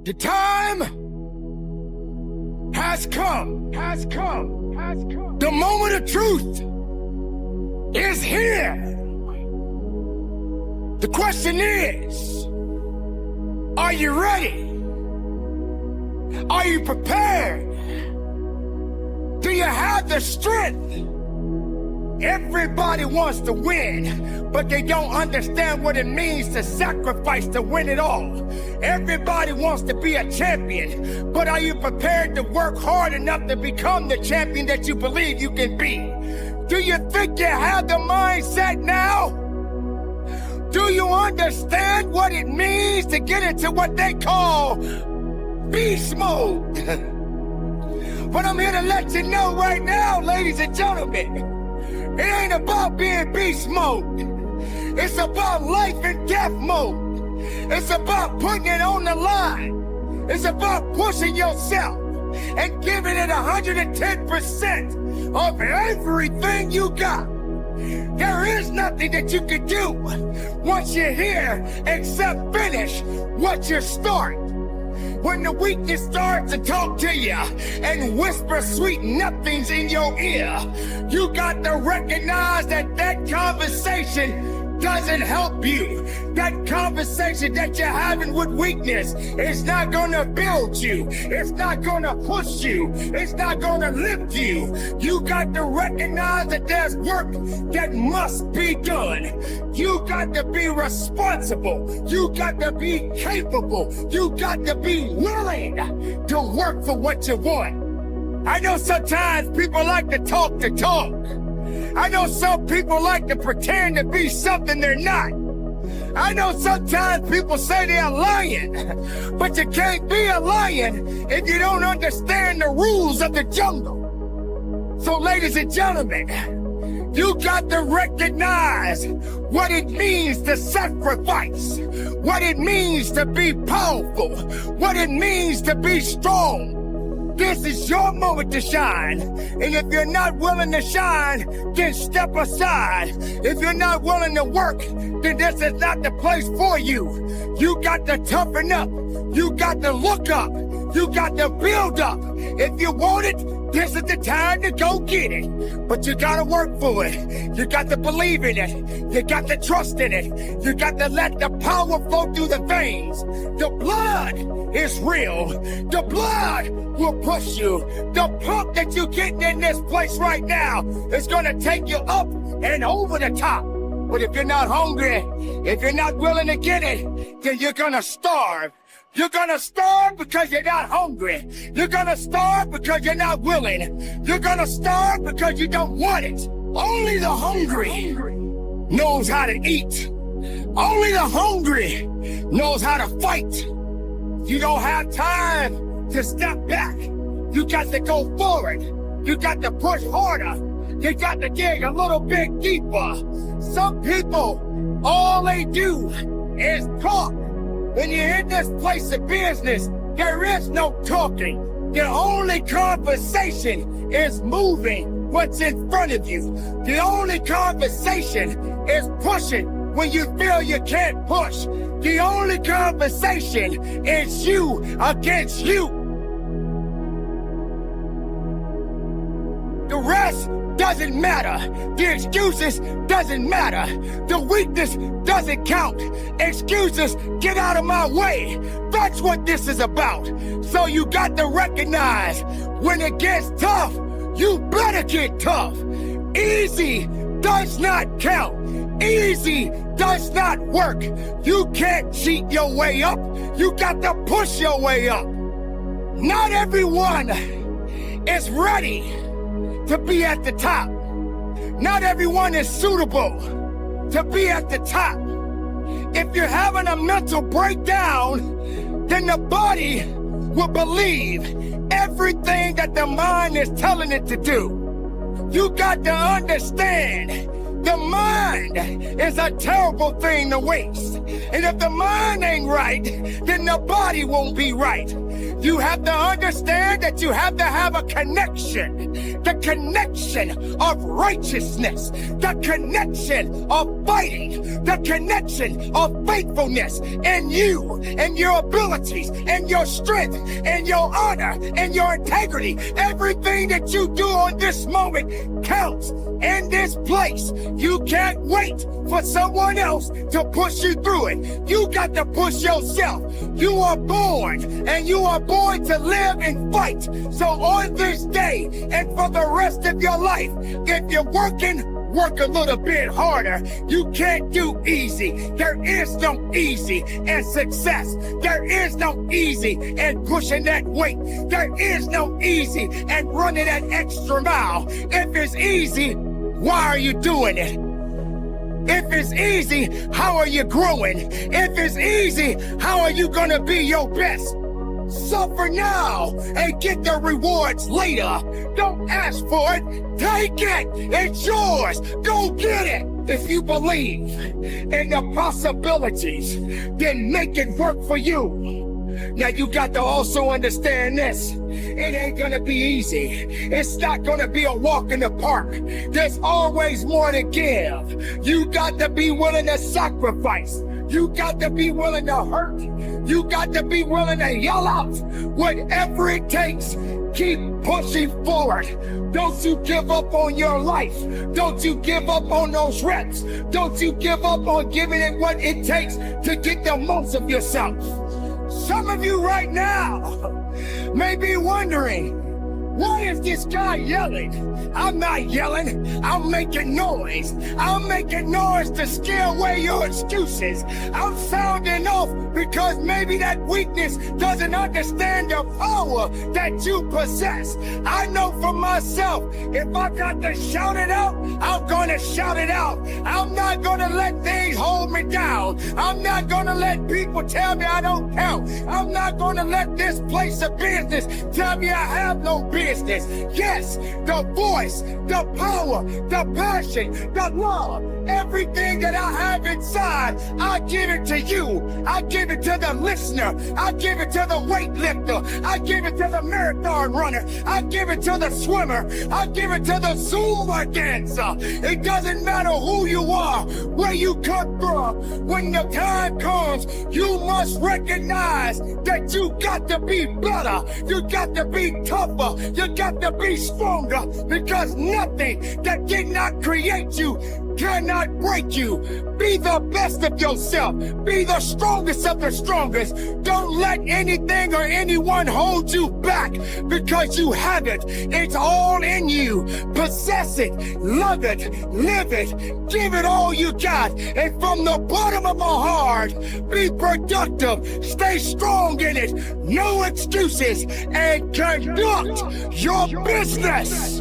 The time has come. The moment of truth is here. The question is, are you ready? Are you prepared? Do you have the strength? Everybody wants to win, but they don't understand what it means to sacrifice to win it all. Everybody wants to be a champion, but are you prepared to work hard enough to become the champion that you believe you can be? Do you think you have the mindset now? Do you understand what it means to get into what they call beast mode? But I'm here to let you know right now, ladies and gentlemen, it ain't about being beast mode. It's about life and death mode. It's about putting it on the line. It's about pushing yourself and giving it 110% of everything you got. There is nothing that you can do once you're here except finish what you start. When the weakness starts to talk to you and whisper sweet nothings in your ear, you got to recognize that that conversation doesn't help you. That conversation that you're having with weakness is not gonna build you. It's not gonna push you. It's not gonna lift you. You got to recognize that there's work that must be done. You got to be responsible. You got to be capable. You got to be willing to work for what you want. I know sometimes people like to talk the talk. I know some people like to pretend to be something they're not. I know sometimes people say they're a lion, but you can't be a lion if you don't understand the rules of the jungle. So ladies and gentlemen, you got to recognize what it means to sacrifice, what it means to be powerful, what it means to be strong. This is your moment to shine. And if you're not willing to shine, then step aside. If you're not willing to work, then this is not the place for you. You got to toughen up. You got to look up. You got to build up. If you want it, this is the time to go get it. But you gotta work for it. You got to believe in it. You got to trust in it. You got to let the power flow through the veins. The blood is real. The blood will push you. The pump that you're getting in this place right now is gonna take you up and over the top. But if you're not hungry, if you're not willing to get it, then you're gonna starve. You're gonna starve because you're not hungry. You're gonna starve because you're not willing. You're gonna starve because you don't want it. Only the hungry knows how to eat. Only the hungry knows how to fight. You don't have time to step back. You got to go forward. You got to push harder. You got to dig a little bit deeper. Some people, all they do is talk. When you're in this place of business, there is no talking. The only conversation is moving what's in front of you. The only conversation is pushing when you feel you can't push. The only conversation is you against you. The rest doesn't matter. The excuses doesn't matter. The weakness doesn't count. Excuses, get out of my way. That's what this is about. So you got to recognize when it gets tough, you better get tough. Easy does not count. Easy does not work. You can't cheat your way up. You got to push your way up. Not everyone is ready to be at the top. Not everyone is suitable to be at the top. If you're having a mental breakdown, then the body will believe everything that the mind is telling it to do. You got to understand, the mind is a terrible thing to waste. And if the mind ain't right, then the body won't be right. You have to understand that you have to have a connection. The connection of righteousness. The connection of fighting. The connection of faithfulness. And you and your abilities and your strength and your honor and your integrity. Everything that you do on this moment counts in this place. You can't wait for someone else to push you through it. You got to push yourself. You are born, and you are born to live and fight. So on this day and for the rest of your life, if you're working, work a little bit harder. You can't do easy. There is no easy in success. There is no easy in pushing that weight. There is no easy in running that extra mile. If it's easy, why are you doing it? If it's easy, how are you growing? If it's easy, how are you gonna be your best? Suffer now and get the rewards later. Don't ask for it. Take it. It's yours. Go get it. If you believe in the possibilities, then make it work for you. Now you got to also understand this. It ain't gonna be easy. It's not gonna be a walk in the park. There's always more to give. You got to be willing to sacrifice. You got to be willing to hurt. You got to be willing to yell out. Whatever it takes, keep pushing forward. Don't you give up on your life. Don't you give up on those reps. Don't you give up on giving it what it takes to get the most of yourself. Some of you right now may be wondering, why is this guy yelling? I'm not yelling. I'm making noise. I'm making noise to scare away your excuses. I'm sounding off because maybe that weakness doesn't understand the power that you possess. I know for myself, if I got to shout it out, I'm going to shout it out. I'm not going to let things hold me down. I'm not going to let people tell me I don't count. I'm not going to let this place of business tell me I have no business. Yes, the voice, the power, the passion, the love, everything that I have inside, I give it to you. I give it to the listener. I give it to the weightlifter. I give it to the marathon runner. I give it to the swimmer. I give it to the Zumba dancer. It doesn't matter who you are, where you come from. When the time comes, you must recognize that you got to be better. You got to be tougher. You got to be stronger, because nothing that did not create you cannot break you. Be the best of yourself. Be the strongest of the strongest. Don't let anything or anyone hold you back, because you have it. It's all in you. Possess it. Love it. Live it. Give it all you got. And from the bottom of my heart, be productive. Stay strong in it. No excuses. And conduct your business.